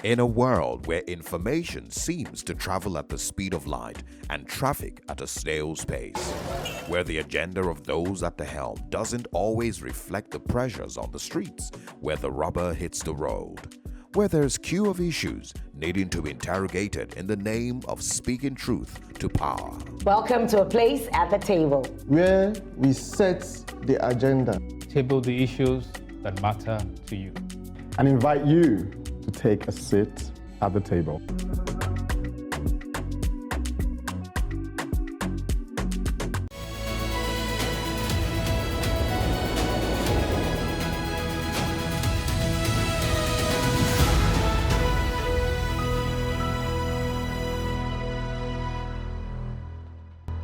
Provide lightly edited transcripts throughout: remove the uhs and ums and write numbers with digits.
In a world where information seems to travel at the speed of light and traffic at a snail's pace, where the agenda of those at the helm doesn't always reflect the pressures on the streets, where the rubber hits the road, where there's queue of issues needing to be interrogated in the name of speaking truth to power. Welcome to a place at the table, where we set the agenda, table the issues that matter to you, and invite you to take a seat at the table.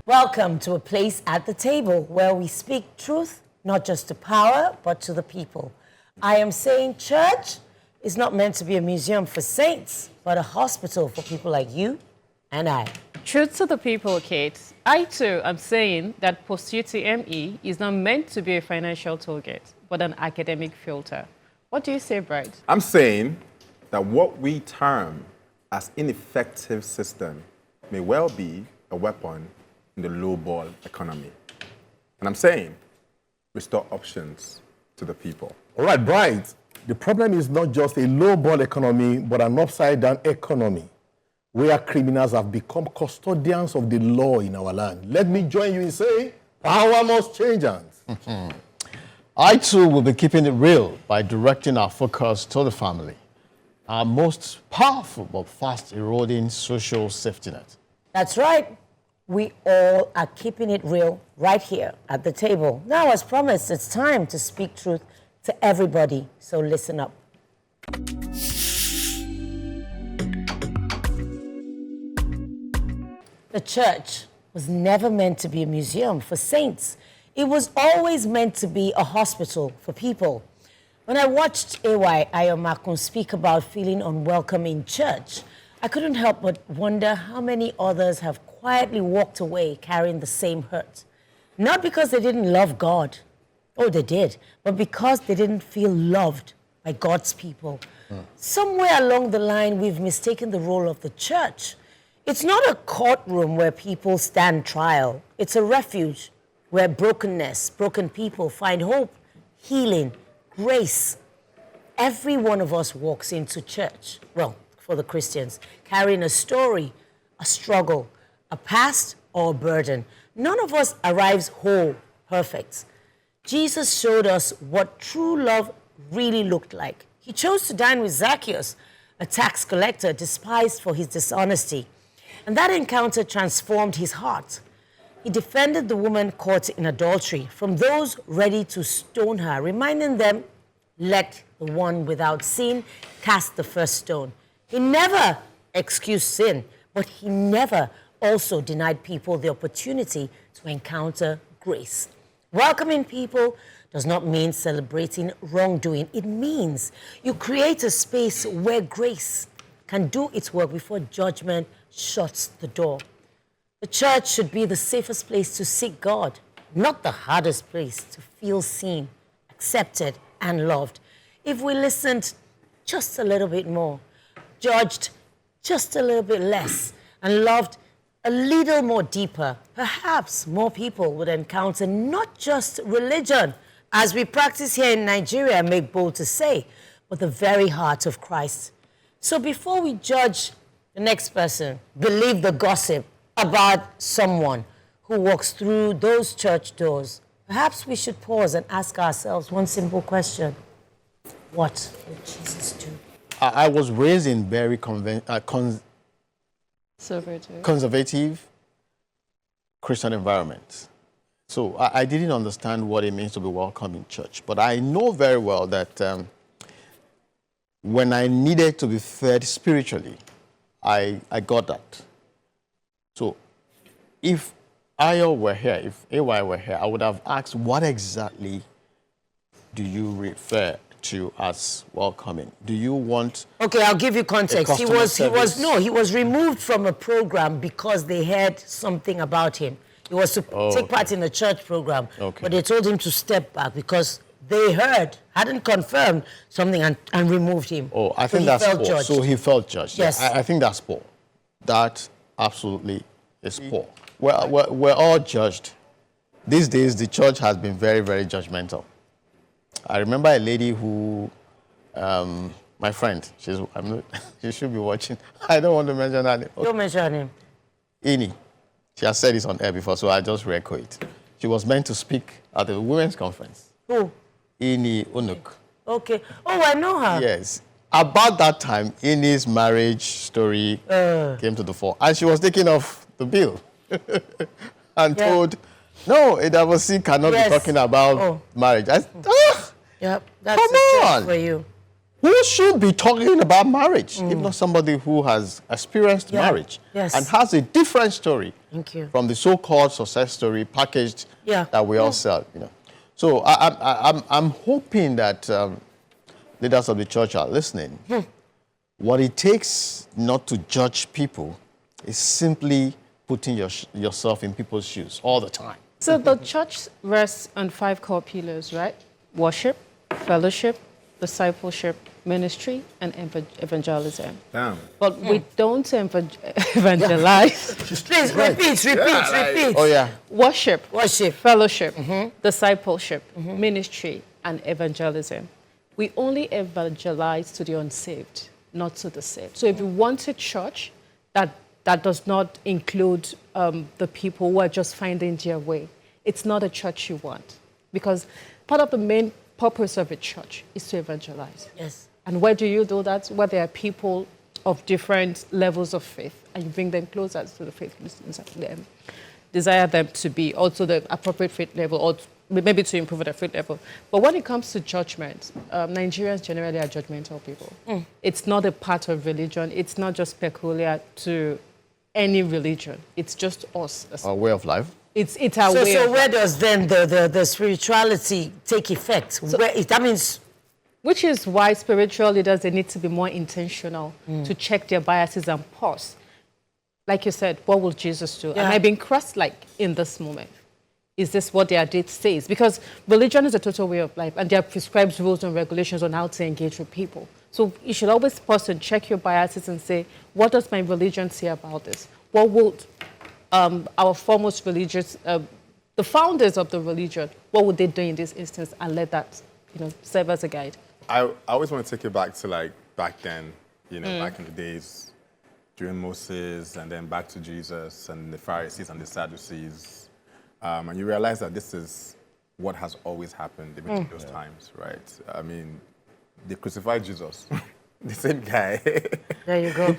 Welcome to a place at the table where we speak truth, not just to power, but to the people. I am saying church is not meant to be a museum for saints, but a hospital for people like you and I. Truth to the people, Kate. I too am saying that Post-UTME is not meant to be a financial toolkit, but an academic filter. What do you say, Bright? I'm saying that what we term as ineffective system may well be a weapon in the low-ball economy. And I'm saying restore options to the people. All right, Bright. The problem is not just a low-ball economy, but an upside-down economy where criminals have become custodians of the law in our land. Let me join you in saying, power must change hands. I too will be keeping it real by directing our focus to the family, our most powerful but fast eroding social safety net. That's right. We all are keeping it real right here at the table. Now, as promised, it's time to speak truth to everybody, so listen up. The church was never meant to be a museum for saints. It was always meant to be a hospital for people. When I watched A.Y. Ayomakun speak about feeling unwelcome in church, I couldn't help but wonder how many others have quietly walked away carrying the same hurt. Not because they didn't love God. Oh, they did. But because they didn't feel loved by God's people. Somewhere along the line, we've mistaken the role of the church. It's not a courtroom where people stand trial. It's a refuge where brokenness, broken people find hope, healing, grace. Every one of us walks into church, well, for the Christians, carrying a story, a struggle, a past or a burden. None of us arrives whole, perfect. Jesus showed us what true love really looked like. He chose to dine with Zacchaeus, a tax collector despised for his dishonesty. And that encounter transformed his heart. He defended the woman caught in adultery from those ready to stone her, reminding them, let the one without sin cast the first stone. He never excused sin, but he never also denied people the opportunity to encounter grace. Welcoming people does not mean celebrating wrongdoing. It means you create a space where grace can do its work before judgment shuts the door. The church should be the safest place to seek God, not the hardest place to feel seen, accepted, and loved. If we listened just a little bit more, judged just a little bit less, and loved a little more deeper, perhaps more people would encounter not just religion, as we practice here in Nigeria and make bold to say, but the very heart of Christ. So before we judge the next person, believe the gossip about someone who walks through those church doors, perhaps we should pause and ask ourselves one simple question. What did Jesus do? I was raised in very conservative Christian environment. So I didn't understand what it means to be welcome in church. But I know very well that when I needed to be fed spiritually, I got that. So if Ayo were here, if AY were here, I would have asked, what exactly do you refer to as welcoming? Do you want... Okay, I'll give you context. He was removed from a program because they heard something about him. He was to take part in a church program, but they told him to step back because they heard, hadn't confirmed something and removed him. Oh, I So think he that's felt poor. judged. So he felt judged. Yes. I think that's poor. That absolutely is poor. We're all judged. These days, the church has been very, very judgmental. I remember a lady who, my friend, she should be watching. I don't want to mention her name. Don't mention him. Ini. She has said this on air before, so I just re-echo it. She was meant to speak at the women's conference. Who? Ini Unuk. Okay. Oh, I know her. Yes. About that time, Ini's marriage story came to the fore. And she was taken off the bill and told, no, AWC cannot be talking about marriage. Yep, that's Come the truth on. for you. Who should be talking about marriage if not somebody who has experienced marriage and has a different story Thank you. from the so-called success story packaged that we all sell, you know. So I'm hoping that leaders of the church are listening. What it takes not to judge people is simply putting yourself in people's shoes all the time. So the church rests on 5 core pillars, right? Worship, fellowship, discipleship, ministry, and evangelism. Damn. But we don't evangelize. Please, repeat. Oh, yeah. Worship, Worship. fellowship, discipleship, ministry, and evangelism. We only evangelize to the unsaved, not to the saved. So if you want a church that does not include the people who are just finding their way, it's not a church you want. Because part of the main purpose of a church is to evangelize. Yes. And where do you do that? Where there are people of different levels of faith, and you bring them closer to the faith, desire them to be also the appropriate faith level, or maybe to improve their faith level. But when it comes to judgment, Nigerians generally are judgmental people. It's not a part of religion. It's not just peculiar to any religion. It's just us. Our way of life. It's our way So of where does then the spirituality take effect? That means... Which is why spiritual leaders, they need to be more intentional to check their biases and pause. Like you said, what will Jesus do? Yeah. Am I being Christ-like in this moment? Is this what their date says? Because religion is a total way of life, and there are prescribed rules and regulations on how to engage with people. So you should always pause and check your biases and say, what does my religion say about this? What would our foremost religious, the founders of the religion, what would they do in this instance, and let that, serve as a guide? I always want to take it back to back then, back in the days during Moses, and then back to Jesus and the Pharisees and the Sadducees. And you realize that this is what has always happened even in those times, right? I mean, they crucified Jesus, the same guy. There you go.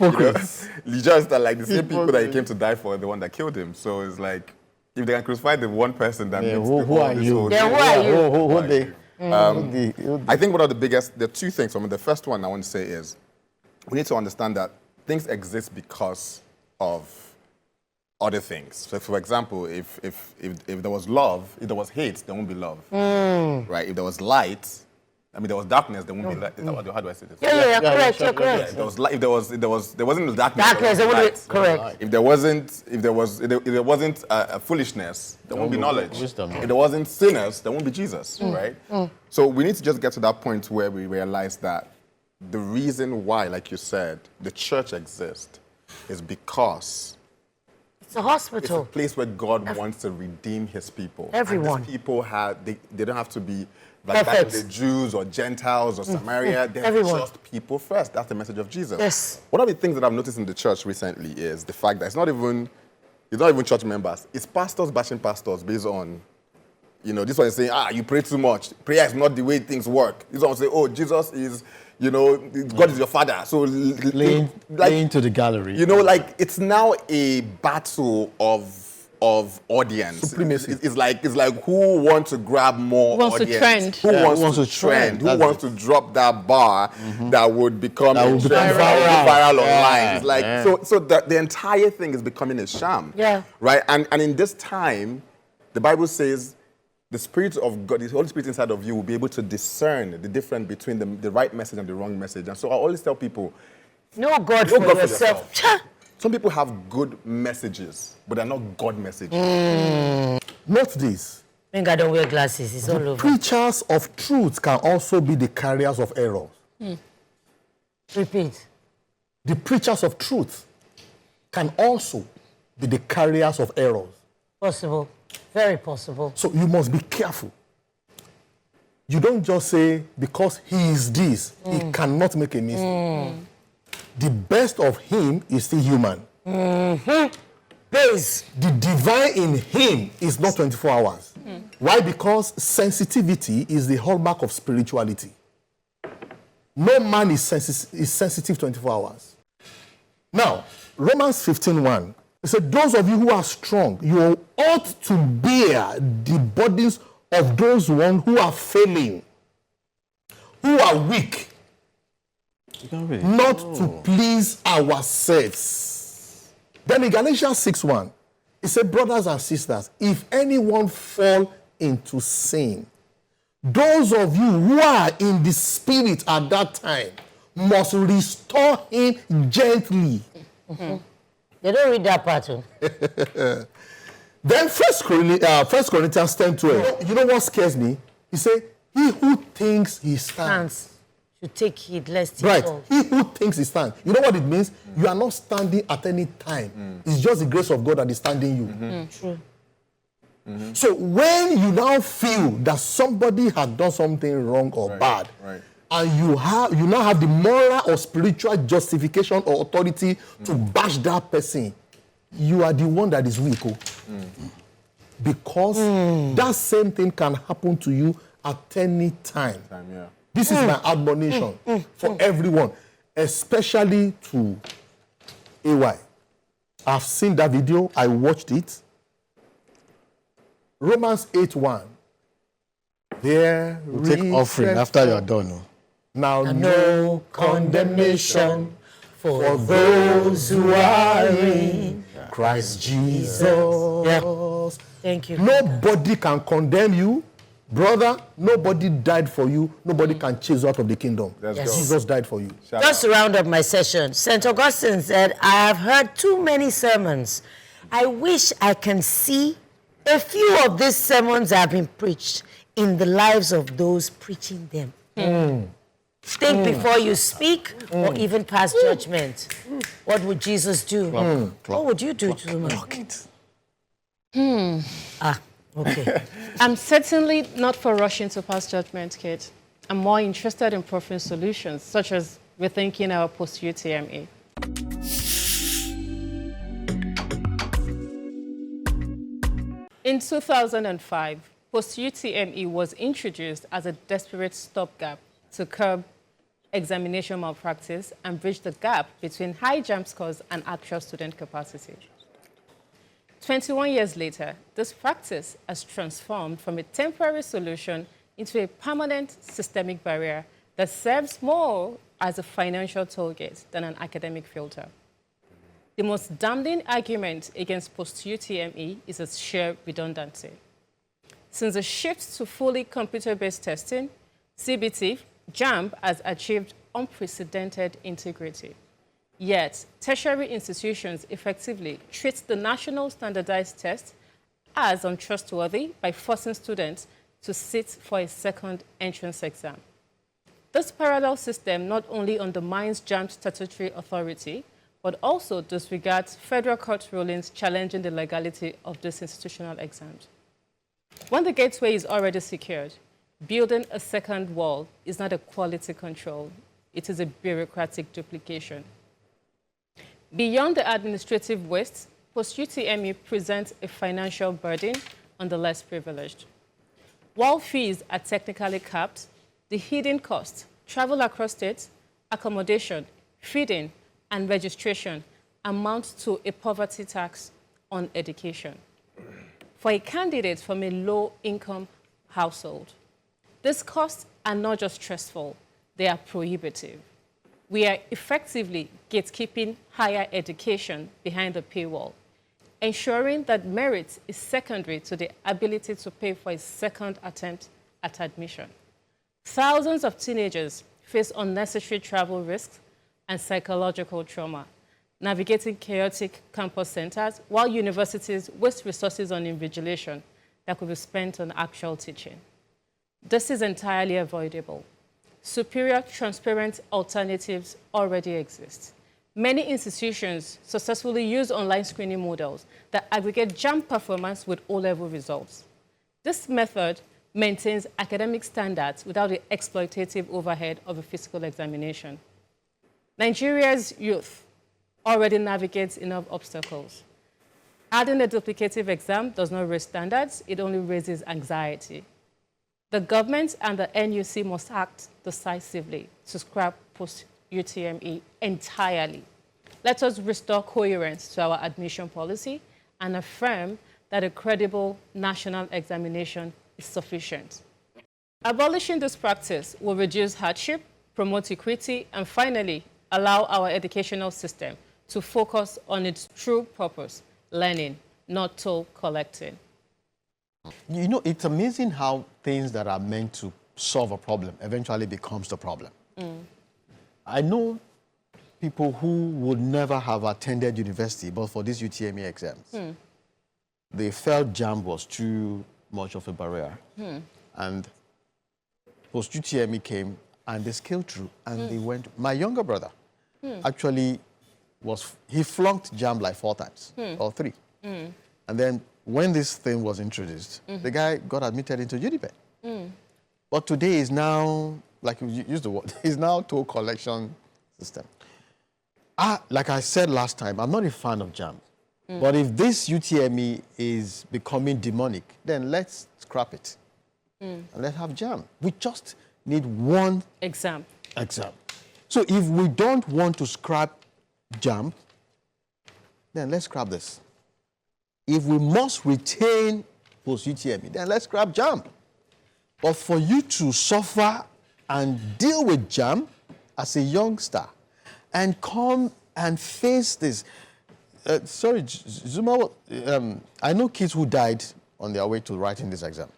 Just like the same people that he came to die for, the one that killed him. So it's like, if they can crucify the one person, that means who are you? Then who are you? Who they? I think one of the biggest, there are 2 things. The first one I want to say is, we need to understand that things exist because of other things. So, for example, if there was love, if there was hate, there won't be love, right? If there was light, there was darkness, there won't be light. How do I say this? Yeah, correct, you're correct. If there wasn't darkness, Darkness, light. correct. If there wasn't foolishness, there won't be knowledge. Wisdom, yeah. If there wasn't sinners, there won't be Jesus, right? So we need to just get to that point where we realize that the reason why, like you said, the church exists is because It's a hospital. it's a place where God wants to redeem his people. Everyone. And these people they don't have to be like back in Perfect. the Jews or Gentiles or Samaria. They're Everyone. just people first. That's the message of Jesus. Yes. One of the things that I've noticed in the church recently is the fact that it's not even church members. It's pastors bashing pastors based on, this one is saying, you pray too much. Prayer is not the way things work. This one say, Jesus is, God is your father. So Laying to the gallery. it's now a battle of audience. Supremacy. It's like who wants to grab more Who wants to audience? trend. Who wants to trend? Who That's wants to drop that bar that would become That would become viral online? Yeah, It's like so the entire thing is becoming a sham. Yeah. Right? And in this time, the Bible says the Spirit of God, the Holy Spirit inside of you will be able to discern the difference between the right message and the wrong message. And so I always tell people, No God know for God for yourself. some people have good messages, but they're not God messages. Note this. When I don't wear glasses, it's all over. Preachers of truth can also be the carriers of errors. Repeat. The preachers of truth can also be the carriers of errors. Possible. Very possible. So you must be careful. You don't just say, because he is this, he cannot make a mistake. The best of him is still human. Base. The divine in him is not 24 hours. Why? Because sensitivity is the hallmark of spirituality. No man is sensitive 24 hours. Now, Romans 15:1, it said, those of you who are strong, you ought to bear the burdens of those ones who are failing, who are weak, not to please ourselves. Then in Galatians 6:1, it said, brothers and sisters, if anyone fall into sin, those of you who are in the spirit at that time must restore him gently. They don't read that pattern. Then 1 Corinthians 10:12. You know what scares me? He said, he who thinks he stands. Hands should take heed lest he Right. fall. He who thinks he stands. You know what it means? You are not standing at any time. It's just the grace of God that is standing you. True. So when you now feel that somebody has done something wrong or bad, and you now have the moral or spiritual justification or authority to bash that person, you are the one that is weak. Because that same thing can happen to you at any time. This is my admonition for everyone, especially to AY. I've seen that video. I watched it. Romans 8:1. There We'll take offering after you're done. Now No condemnation for those who are in Christ Jesus. Yeah. Thank you. Nobody can condemn you, brother. Nobody died for you. Nobody can chase you out of the kingdom. Yes. Jesus died for you. Just to round up my session, St. Augustine said, I have heard too many sermons. I wish I can see a few of these sermons have been preached in the lives of those preaching them. Think before you speak or even pass judgment. What would Jesus do? What would you do to him? Okay. I'm certainly not for rushing to pass judgment, Kate. I'm more interested in proffering solutions, such as rethinking our post-UTME. In 2005, post-UTME was introduced as a desperate stopgap to curb examination malpractice and bridge the gap between high JAMB scores and actual student capacity. 21 years later, this practice has transformed from a temporary solution into a permanent systemic barrier that serves more as a financial tollgate than an academic filter. The most damning argument against post-UTME is its sheer redundancy. Since the shift to fully computer-based testing, CBT, JAMB has achieved unprecedented integrity. Yet, tertiary institutions effectively treat the national standardized test as untrustworthy by forcing students to sit for a second entrance exam. This parallel system not only undermines JAMB's statutory authority, but also disregards federal court rulings challenging the legality of these institutional exams. When the gateway is already secured, building a second wall is not a quality control, it is a bureaucratic duplication. Beyond the administrative waste, post-UTME presents a financial burden on the less privileged. While fees are technically capped, the hidden costs, travel across states, accommodation, feeding, and registration amount to a poverty tax on education. For a candidate from a low-income household, these costs are not just stressful, they are prohibitive. We are effectively gatekeeping higher education behind the paywall, ensuring that merit is secondary to the ability to pay for a second attempt at admission. Thousands of teenagers face unnecessary travel risks and psychological trauma, navigating chaotic campus centers while universities waste resources on invigilation, that could be spent on actual teaching. This is entirely avoidable. Superior, transparent alternatives already exist. Many institutions successfully use online screening models that aggregate JAMB performance with O-level results. This method maintains academic standards without the exploitative overhead of a physical examination. Nigeria's youth already navigates enough obstacles. Adding a duplicative exam does not raise standards, it only raises anxiety. The government and the NUC must act decisively to scrap post-UTME entirely. Let us restore coherence to our admission policy and affirm that a credible national examination is sufficient. Abolishing this practice will reduce hardship, promote equity, and finally allow our educational system to focus on its true purpose, learning, not toll collecting. You know, it's amazing how things that are meant to solve a problem eventually becomes the problem. I know people who would never have attended university but for these UTME exams. They felt JAMB was too much of a barrier. And post-UTME came and they scaled through and they went. My younger brother actually he flunked JAMB like 4 times or 3. And then when this thing was introduced, the guy got admitted into UTME. But today is now, like you used the word, is now toll collection system. Like I said last time, I'm not a fan of JAMB. But if this UTME is becoming demonic, then let's scrap it. And let's have JAMB. We just need one exam. So if we don't want to scrap JAMB, then let's scrap this. If we must retain post-UTME, then let's scrap JAMB. But for you to suffer and deal with JAMB as a youngster and come and face this. Sorry, Zuma, I know kids who died on their way to writing this exam.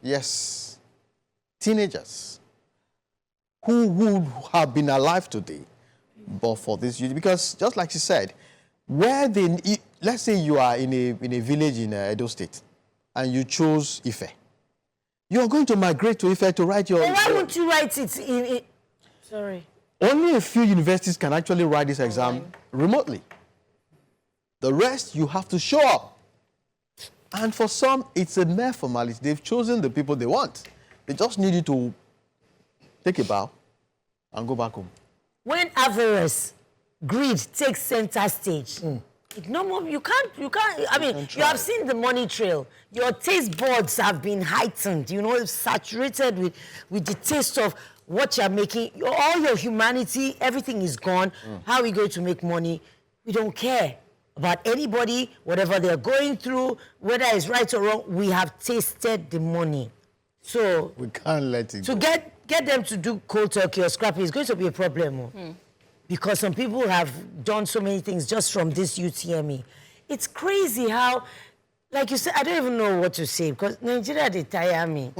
Yes. Teenagers who would have been alive today but for this. Because just like she said, let's say you are in a village in Ado State and you chose Ife. You are going to migrate to Ife to write your... Why won't you write it Sorry. Only a few universities can actually write this exam remotely. The rest, you have to show up. And for some, it's a mere formality. They've chosen the people they want. They just need you to take a bow and go back home. When avarice, greed takes center stage, no more, you can't, I mean, you have seen the money trail. Your taste buds have been heightened, you know, saturated with the taste of what you're making. All your humanity, everything is gone. How are we going to make money? We don't care about anybody, whatever they're going through, whether it's right or wrong. We have tasted the money. So we can't let it go. Get them to do cold turkey or scrappy is going to be a problem. Because some people have done so many things just from this UTME. It's crazy how, like you said, I don't even know what to say because Nigeria, they tire me.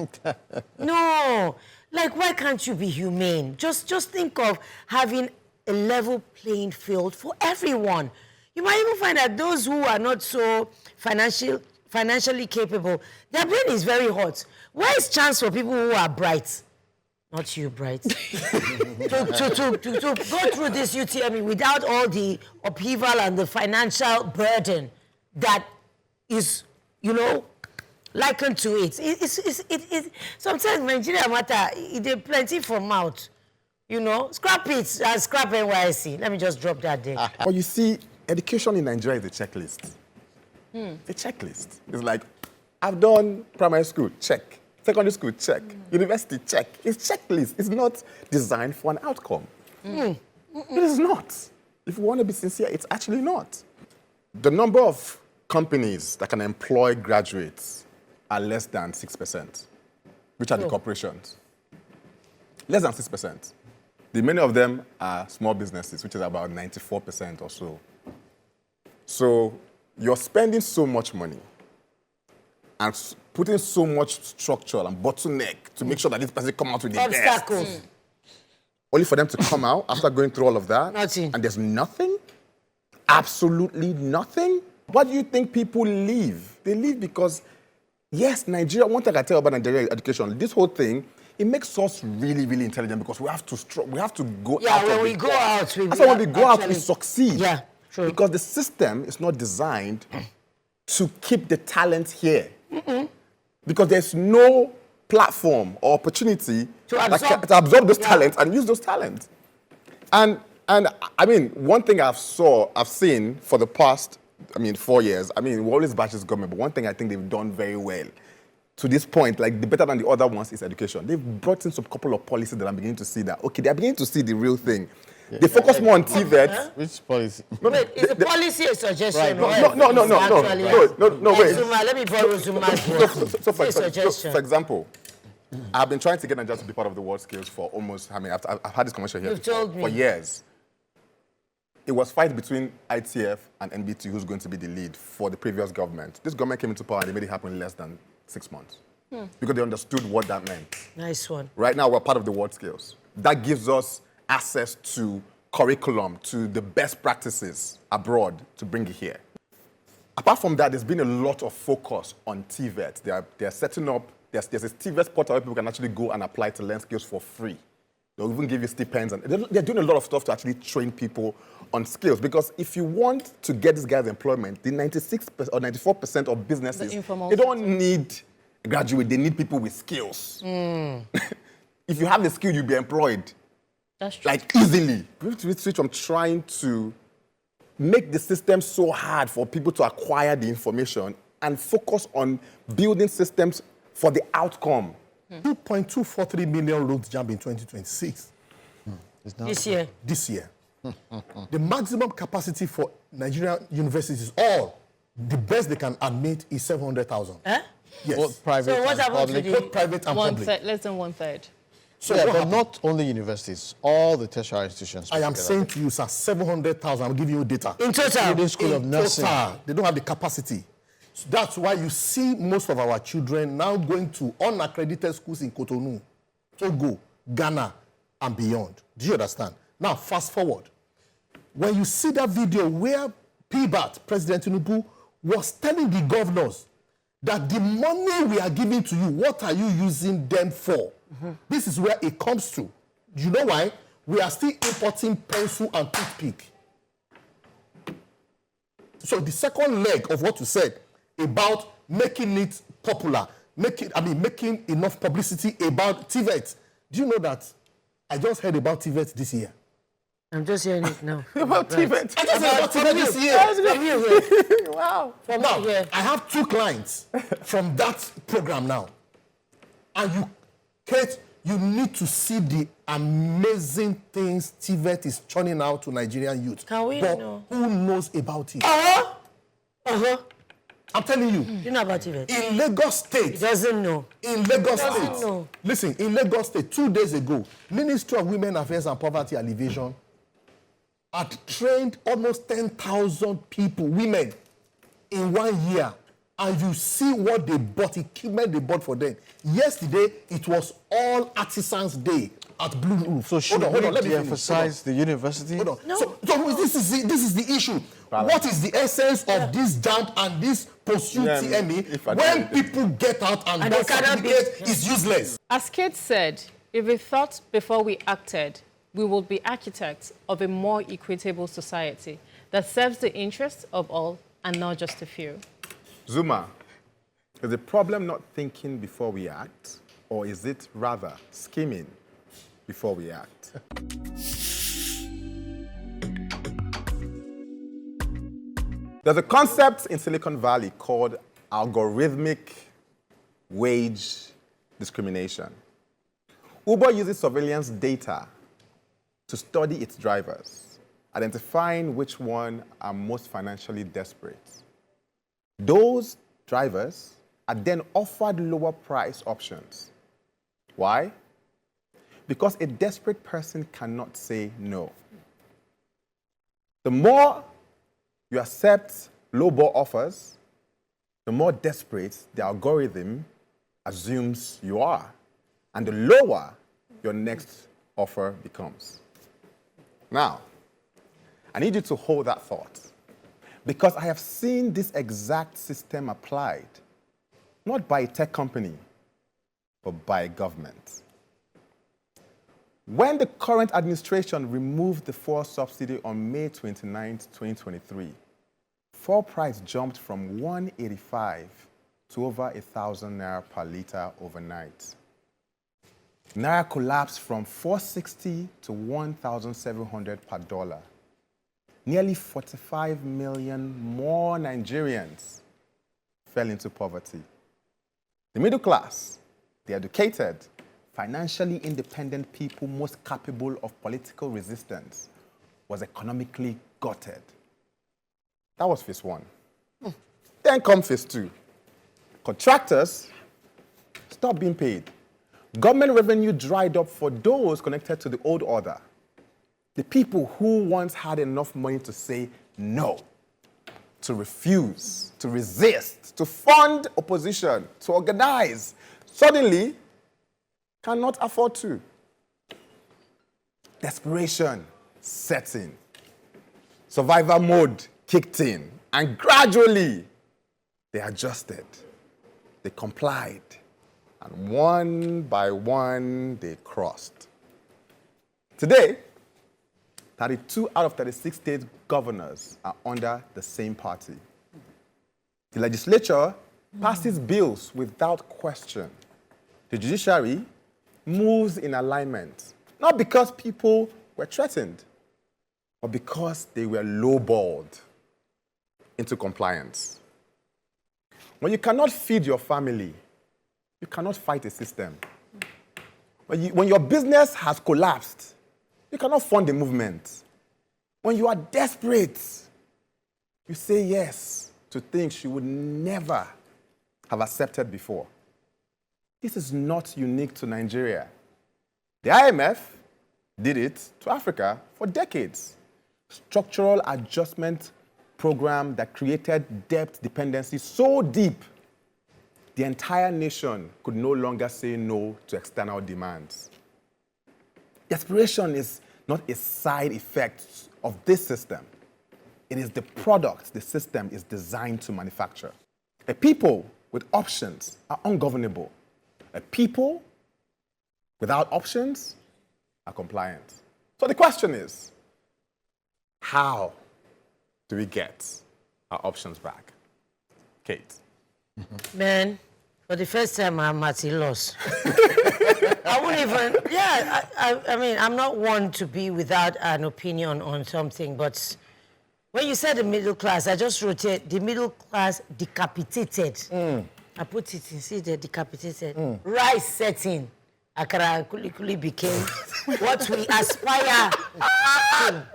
No, like why can't you be humane? Just think of having a level playing field for everyone. You might even find that those who are not so financially capable, their brain is very hot. Where is chance for people who are bright? Not you, Bright. to go through this UTME without all the upheaval and the financial burden that is, you know, likened to it. Sometimes Nigeria matter, there's plenty for mouth. You know, scrap it, scrap NYSC. Let me just drop that there. But you see, education in Nigeria is a checklist. The checklist. It's like, I've done primary school, check. Secondary school, check. University, check. It's checklist. It's not designed for an outcome. It is not. If we want to be sincere, it's actually not. The number of companies that can employ graduates are less than 6%, which are the corporations. Less than 6%. The many of them are small businesses, which is about 94% or so. So you're spending so much money and putting so much structure and bottleneck to make sure that this person come out with the obstacles. Best. Only for them to come out after going through all of that. Nothing. And there's nothing? Absolutely nothing? Why do you think people leave? They leave because Yes, Nigeria, one thing I tell about Nigeria education, this whole thing, it makes us really, really intelligent because we have to go Yeah, out when of we the go box. out, we That's why when we go out, we actually- succeed. Yeah, true. Because the system is not designed to keep the talent here. Because there's no platform or opportunity to absorb those talents and use those talents. And I mean, one thing I've seen for the past, 4 years, we always bash this government, but one thing I think they've done very well to this point, like the better than the other ones, is education. They've brought in some couple of policies that I'm beginning to see that, okay, they're beginning to see the real thing. They focus more on TVET. Which policy? Wait, is the policy a suggestion? No, wait. Zuma, let me borrow Zuma's word. So It's a suggestion. for example, I've been trying to get Nigeria to be part of the World Skills for almost, I've had this commercial here You've told me. for years. It was fight between ITF and NBT who's going to be the lead for the previous government. This government came into power and they made it happen in less than 6 months because they understood what that meant. Nice one. Right now, we're part of the World Skills. That gives us access to curriculum, to the best practices abroad to bring it here. Apart from that, there's been a lot of focus on TVET. They're setting up, there's a TVET portal where people can actually go and apply to learn skills for free. They'll even give you stipends. And they're doing a lot of stuff to actually train people on skills. Because if you want to get these guys employment, the 96% or 94% of businesses, they don't need a graduate. They need people with skills. If you have the skill, you'll be employed. That's true. Like easily. We have to switch from trying to make the system so hard for people to acquire the information and focus on building systems for the outcome. 2.243 million roads jam in 2026. This year. This year. The maximum capacity for Nigerian universities, all the best they can admit is 700,000. Huh? Yes. Both private So what and happened to public. the- Both private and One public. third, less than 1/3. So Yeah, what but happened? not only universities, all the tertiary institutions. I am together. saying to you, sir, 700,000. I'm giving you data. In total. Including School of In Nursing. total, they don't have the capacity. So that's why you see most of our children now going to unaccredited schools in Cotonou, Togo, Ghana, and beyond. Do you understand? Now, fast forward. When you see that video where PBAT, President Tinubu, was telling the governors that the money we are giving to you, what are you using them for? This is where it comes to. Do you know why? We are still importing pencil and toothpick. So the second leg of what you said about making it popular, making enough publicity about TVET. Do you know that I just heard about TVET this year? I'm just hearing it now. About TVET. I just heard about TVET this year. Wow. Now, I have 2 clients from that program now. And you, Kate, you need to see the amazing things TVET is churning out to Nigerian youth. Can we but know? who knows about it? Uh-huh. I'm telling you. You know about it? In Lagos State. He doesn't know. In Lagos Doesn't State. know. Listen, in Lagos State, 2 days ago, Ministry of Women Affairs and Poverty Alleviation had trained almost 10,000 people, women, in 1 year. And you see what they bought, equipment they bought for them. Yesterday, it was all Artisans Day at Blue Roof. So should hold on, let me finish. de-emphasize the university? Hold on. No. So this is the issue. What is the essence of this JAMB and this post-UTME when people get out and And that they cannot be- certificate is useless? As Kate said, if we thought before we acted, we would be architects of a more equitable society that serves the interests of all and not just a few. Zuma, is the problem not thinking before we act, or is it rather scheming before we act? There's a concept in Silicon Valley called algorithmic wage discrimination. Uber uses surveillance data to study its drivers, identifying which one are most financially desperate. Those drivers are then offered lower price options. Why? Because a desperate person cannot say no. The more you accept low-ball offers, the more desperate the algorithm assumes you are, and the lower your next offer becomes. Now, I need you to hold that thought, because I have seen this exact system applied, not by a tech company, but by a government. When the current administration removed the fuel subsidy on May 29, 2023, fuel price jumped from 185 to over 1,000 naira per litre overnight. Naira collapsed from 460 to 1,700 per dollar. Nearly 45 million more Nigerians fell into poverty. The middle class, the educated, financially independent people most capable of political resistance, was economically gutted. That was phase one. Then come phase two. Contractors stopped being paid. Government revenue dried up for those connected to the old order. The people who once had enough money to say no, to refuse, to resist, to fund opposition, to organize, suddenly cannot afford to. Desperation set in. Survivor mode kicked in, and gradually they adjusted, they complied, and one by one they crossed. Today, 32 out of 36 state governors are under the same party. The legislature passes bills without question. The judiciary moves in alignment, not because people were threatened, but because they were lowballed into compliance. When you cannot feed your family, you cannot fight a system. When your business has collapsed, you cannot fund a movement. When you are desperate, you say yes to things you would never have accepted before. This is not unique to Nigeria. The IMF did it to Africa for decades. Structural adjustment program that created debt dependency so deep, the entire nation could no longer say no to external demands. Desperation is not a side effect of this system. It is the product the system is designed to manufacture. A people with options are ungovernable. A people without options are compliant. So the question is, how do we get our options back? Kate. Man, for the first time, I'm at a loss. I wouldn't even, I mean, I'm not one to be without an opinion on something, but when you said the middle class, I just wrote it, the middle class decapitated. I put it in, see the decapitated. Rice setting. Akara Kulikuli became what we aspire to.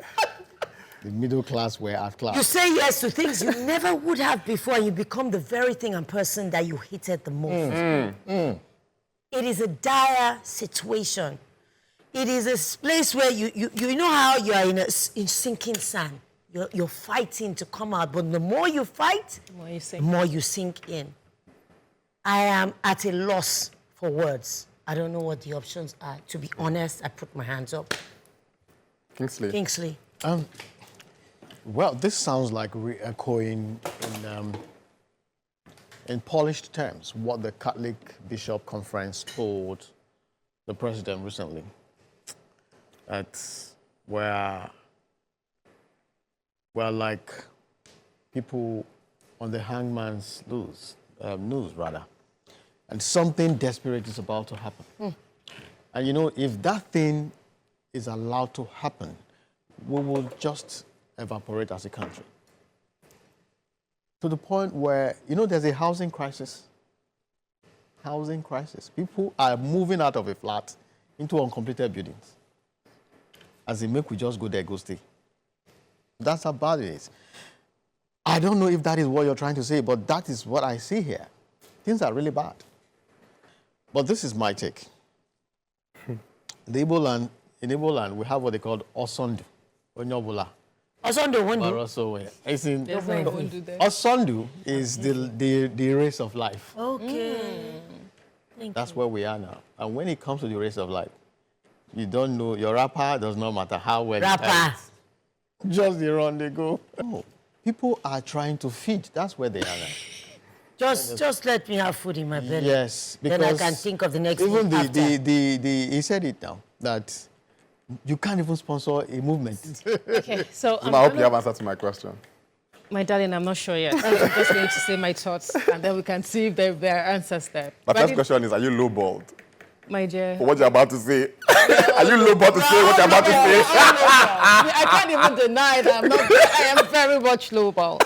The middle class were at class. You say yes to things you never would have before, and you become the very thing and person that you hated the most. It is a dire situation. It is a place where you know how you are in sinking sand. You're fighting to come out, but the more you fight, the more you sink in. I am at a loss for words. I don't know what the options are. To be honest, I put my hands up. Kingsley. Well, this sounds like re-echoing in polished terms what the Catholic Bishop Conference told the president recently. That's where we're like people on the hangman's noose, and something desperate is about to happen. And you know, if that thing is allowed to happen, we will just evaporate as a country. To the point where, you know, there's a housing crisis. Housing crisis. People are moving out of a flat into uncompleted buildings. As they make, we just go there, go stay. That's how bad it is. I don't know if that is what you're trying to say, but that is what I see here. Things are really bad. But this is my take. In Igbo land, we have what they call Osondu. Onyobula. Osondu, Osondu is the race of life. Okay. That's where we are now. And when it comes to the race of life, you don't know, your rapper does not matter how well rapper. Just the run they go. Oh, people are trying to feed. That's where they are now. Just let me have food in my belly. Yes, because then I can think of the next even thing after. he said it now that you can't even sponsor a movement. Okay, so I hope you have answered to my question. My darling, I'm not sure yet. I'm just going to say my thoughts, and then we can see if there are answers there. My first question is, are you lowballed My dear. for what you're about to say? Are you lowballed to say what you're about to say? I can't even deny that I'm not. I am very much lowball.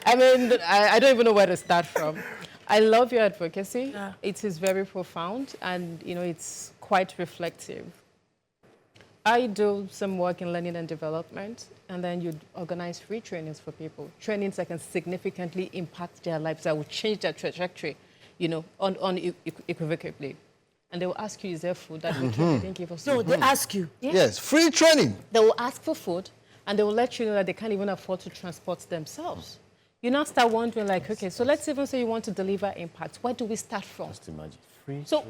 I mean, I don't even know where to start from. I love your advocacy. Yeah. It is very profound, and it's quite reflective. I do some work in learning and development, and then you organize free trainings for people. Trainings that can significantly impact their lives, that will change their trajectory, unequivocally. And they will ask you, is there food that they didn't give us? No, they ask you. Yes, free training. They will ask for food, and they will let you know that they can't even afford to transport themselves. You now start wondering, like, okay, so let's even say you want to deliver impact. Where do we start from? Just imagine. Free So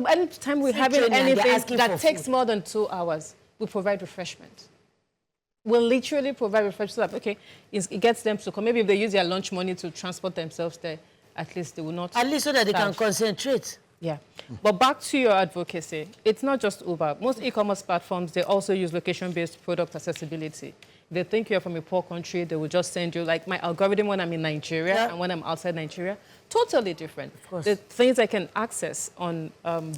any time we're having training and they're anything asking that for takes food. more than 2 hours, we provide refreshment. We'll literally provide refreshment so that, okay, it gets them to come. Maybe if they use their lunch money to transport themselves there, at least they will not. At least so that they can starve. concentrate. Yeah. But back to your advocacy, it's not just Uber. Most e-commerce platforms, they also use location-based product accessibility. If they think you're from a poor country, they will just send you, like my algorithm when I'm in Nigeria and when I'm outside Nigeria, totally different. Of course. The things I can access on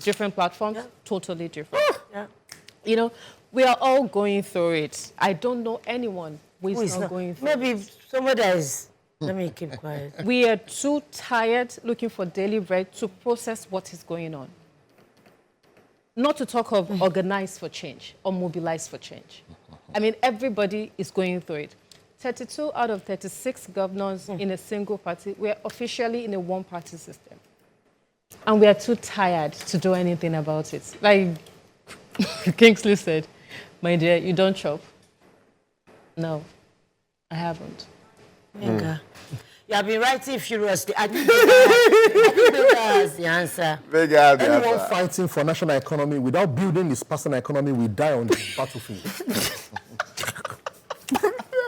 different platforms, totally different. Yeah. We are all going through it. I don't know anyone who Who is is not not? going through it. Maybe somebody is. Let me keep quiet. We are too tired looking for daily bread to process what is going on. Not to talk of organize for change or mobilize for change. I mean, everybody is going through it. 32 out of 36 governors in a single party, we're officially in a one-party system. And we are too tired to do anything about it. Like Kingsley said, my dear, you don't chop. No, I haven't. You have been writing furiously. I think that's the answer. Anyone fighting for national economy without building his personal economy will die on the battlefield.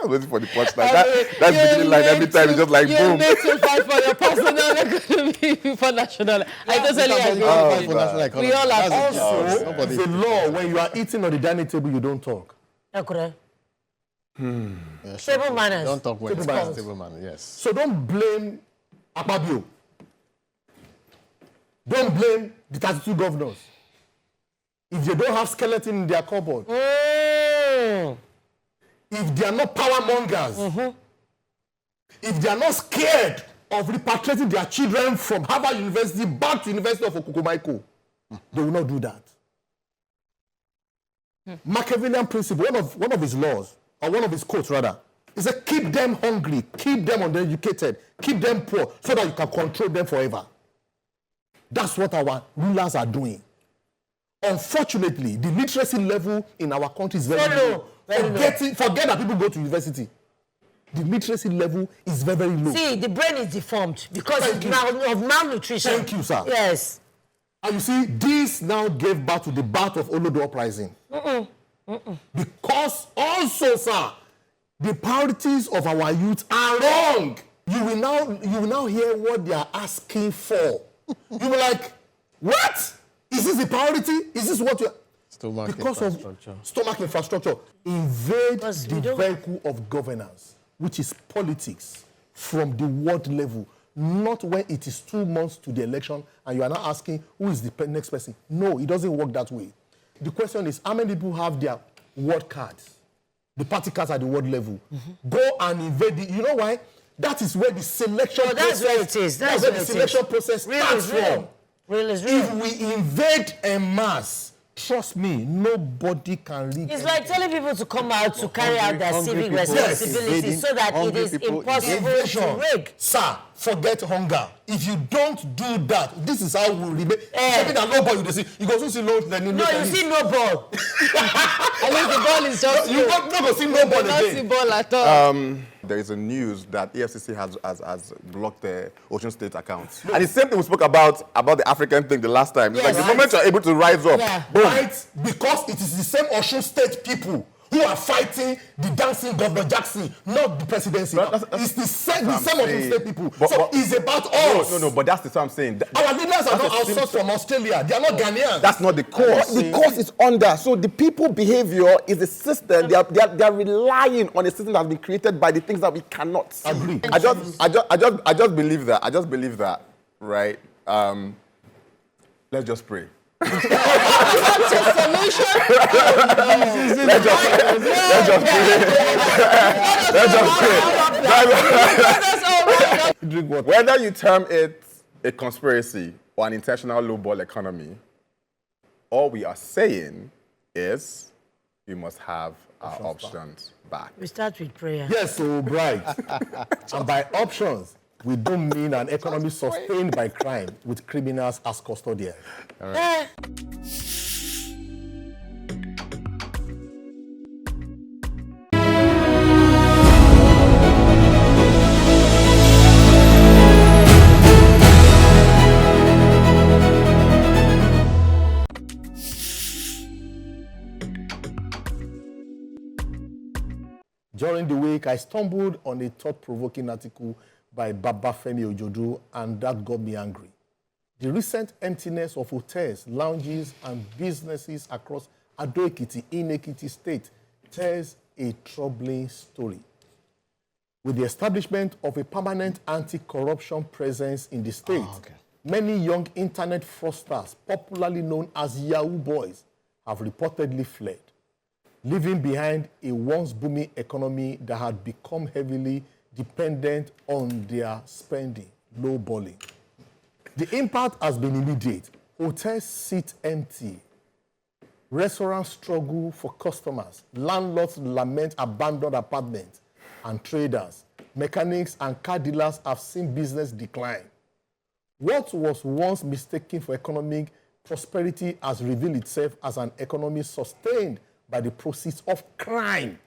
I'm waiting for the punchline. That's the beginning line every time. It's just like boom. You need to fight for your personal economy for national. I totally agree with you. We all have Also, the law, when you are eating on the dining table, you don't talk. Table manners. Don't talk when Table it's manners. table manners, yes. So don't blame Akpabio. Don't blame the 32 governors. If they don't have skeleton in their cupboard, if they are not power mongers, if they are not scared of repatriating their children from Harvard University back to University of Okukumaiko, they will not do that. Machiavellian principle, one of his laws, or one of his quotes rather, is that keep them hungry, keep them uneducated, keep them poor, so that you can control them forever. That's what our rulers are doing. Unfortunately, the literacy level in our country is very low. Forget that people go to university. The literacy level is very, very low. See, the brain is deformed because of malnutrition. Thank you, sir. Yes. And you see, this now gave birth to the birth of Olodo uprising. Because also, sir, the priorities of our youth are wrong. You will now hear what they are asking for. You will like, what? Is this the priority? Is this what you... Because of stomach infrastructure. Invade the vehicle of governance, which is politics, from the ward level. Not when it is 2 months to the election and you are now asking who is the next person. No, it doesn't work that way. The question is, how many people have their ward cards? The party cards at the ward level. Go and invade it. You know why? That is where the selection process... That's where it is. That's where the selection process starts from. Real. If we invade en masse, trust me, nobody can read. It's like telling people to come out to carry out their civic responsibility so that it is impossible to rig. Sir, forget hunger. If you don't do that, this is how we remain. Something that no ball you see. You go to see no. No, you see no ball. I mean, the ball is just... You not go see no ball not see again. ball at all. There is a news that EFCC has blocked the Ocean State account. And the same thing we spoke about the African thing the last time. It's like the moment you're able to rise up, boom. Right? Because it is the same Ocean State people who are fighting the dancing Governor Jackson, not the presidency. It's the same of the state people. So it's about us. No, but that's what I'm saying. Our leaders are not outsourced from Australia. They are not Ghanaians. That's not the cause. The cause is under. So the people behavior is a system. They are relying on a system that has been created by the things that we cannot see. Agree. I just believe that. I just believe that. Right. Let's just pray. That's your solution. Let's just pray. Whether you term it a conspiracy or an intentional lowball economy, all we are saying is we must have our options back. We start with prayer. Yes, so bright. And by options, we don't mean an economy sustained by crime with criminals as custodians. All right. During the week, I stumbled on a thought-provoking article by Babafemi Ojodu, and that got me angry. The recent emptiness of hotels, lounges, and businesses across Ado Ekiti in Ekiti State tells a troubling story. With the establishment of a permanent anti-corruption presence in the state, many young internet fraudsters, popularly known as Yahoo boys, have reportedly fled, leaving behind a once booming economy that had become heavily dependent on their spending, lowballing. The impact has been immediate. Hotels sit empty. Restaurants struggle for customers. Landlords lament abandoned apartments. And traders, mechanics, and car dealers have seen business decline. What was once mistaken for economic prosperity has revealed itself as an economy sustained by the proceeds of crime.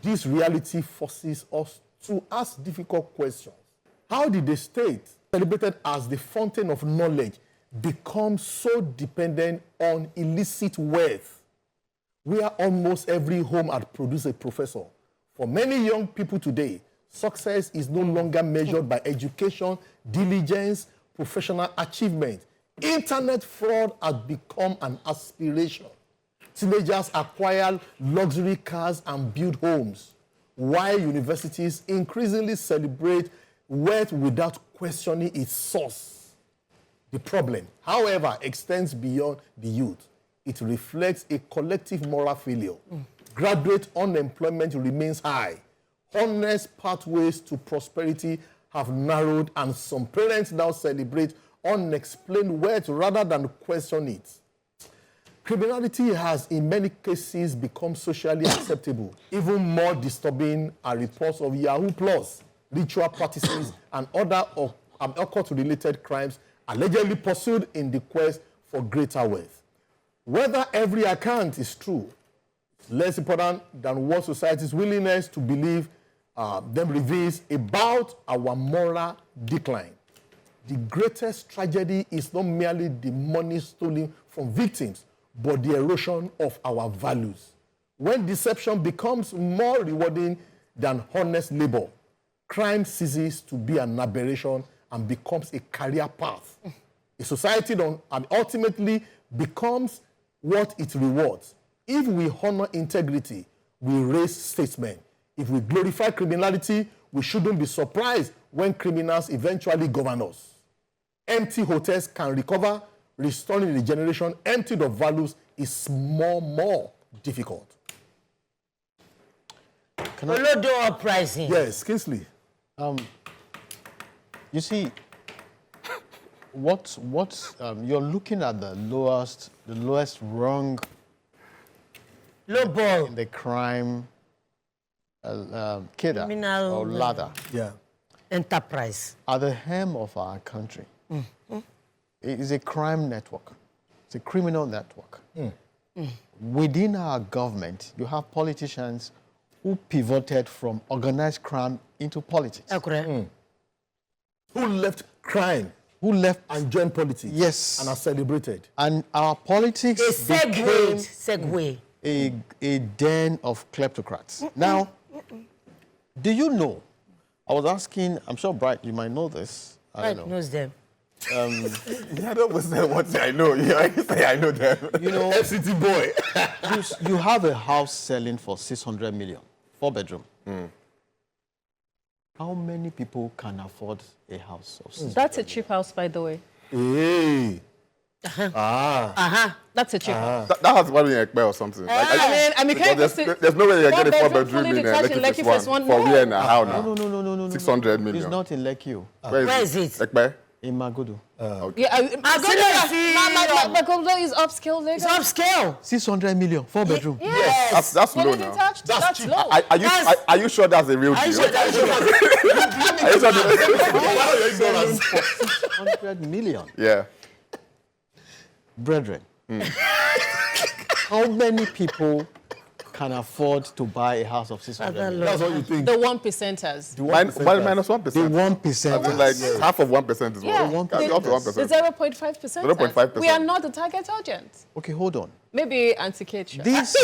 This reality forces us to ask difficult questions. How did the state, celebrated as the fountain of knowledge, become so dependent on illicit wealth, where almost every home had produced a professor? For many young people today, success is no longer measured by education, diligence, professional achievement. Internet fraud has become an aspiration. Teenagers acquire luxury cars and build homes, while universities increasingly celebrate wealth without questioning its source. The problem, however, extends beyond the youth. It reflects a collective moral failure. Graduate unemployment remains high. Honest pathways to prosperity have narrowed, and some parents now celebrate unexplained wealth rather than question it. Criminality has, in many cases, become socially acceptable. Even more disturbing are reports of Yahoo Plus, ritual practices, and other occult-related crimes allegedly pursued in the quest for greater wealth. Whether every account is true, less important than what society's willingness to believe them reveals about our moral decline. The greatest tragedy is not merely the money stolen from victims, but the erosion of our values. When deception becomes more rewarding than honest labor, crime ceases to be an aberration and becomes a career path. A society ultimately becomes what it rewards. If we honor integrity, we raise statesmen. If we glorify criminality, we shouldn't be surprised when criminals eventually govern us. Empty hotels can recover. Restoring the generation emptied of values is more difficult. Olodo uprising. Yes, Kingsley. You see, you're looking at the lowest rung Low ball. in the crime cadre Criminal or ladder. Yeah. Enterprise. At the hem of our country, it is a crime network. It's a criminal network. Within our government, you have politicians who pivoted from organized crime into politics. Correct. Who left crime Who left and joined politics. Yes. And are celebrated. And our politics A segue. a den of kleptocrats. Now, do you know, I was asking, I'm sure Bright, you might know this. I don't know. knows them. Yeah, that was what I know. I say I know them. You know, FCT boy. you have a house selling for 600 million, 4-bedroom. How many people can afford a house of 600 That's a cheap house, by the way. Hey. That's a cheap house. That has one in Ekpe or something. I mean, can there's no way you get a 4-bedroom in Lekki Phase One. for real and how now? No. 600 million. It's not in Lekki. Where is it? Ekpe? In Magodo. Yeah, Magodo is upscale. It's upscale. 600 million, 4-bedroom. Yes. That's low Fully now. detached, that's cheap. low. Are you sure that's a real deal? Are you sure? Are you sure Selling for 600 million. Yeah. Brethren, how many people can afford to buy a house of 600 million? That's what you think. The 1%ers. Minus 1%. The 1%. I mean, like half of 1% is Yeah, what? the Half of 1%. 0.5%. 0.5%. We are not the target audience. Okay, hold on. Maybe Auntie Kate. This,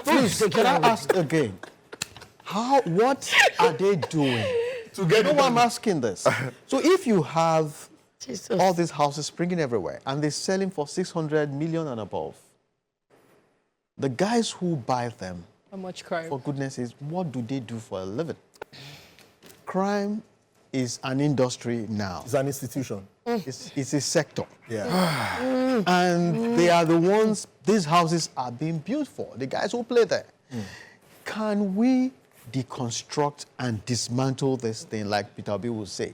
please, can I ask again? What are they doing? To get No, I'm asking this. So if you have Jesus. all these houses springing everywhere and they're selling for 600 million and above, the guys who buy them, How much crime? for goodness sakes, what do they do for a living? Crime is an industry now. It's an institution. It's a sector. Yeah. And they are the ones these houses are being built for, the guys who play there. Can we deconstruct and dismantle this thing like Peter B would say?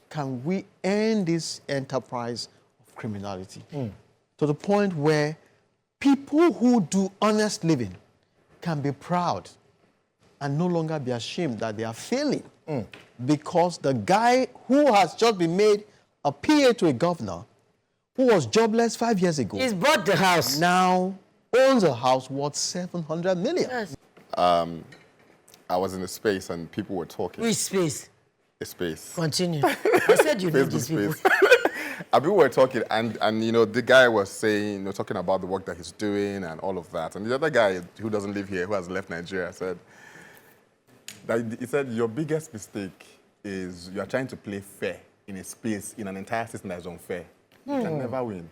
Can we end this enterprise of criminality to the point where people who do honest living can be proud and no longer be ashamed that they are failing because the guy who has just been made a PA to a governor who was jobless 5 years ago He's bought the house. now owns a house worth 700 million. Yes. I was in a space and people were talking. Which space? A space. Continue. I said you know Facebook these people. space. And people were talking, and you know, the guy was saying, you know, talking about the work that he's doing and all of that. And the other guy who doesn't live here, who has left Nigeria, said that he said your biggest mistake is you are trying to play fair in a space, in an entire system that is unfair. You can never win.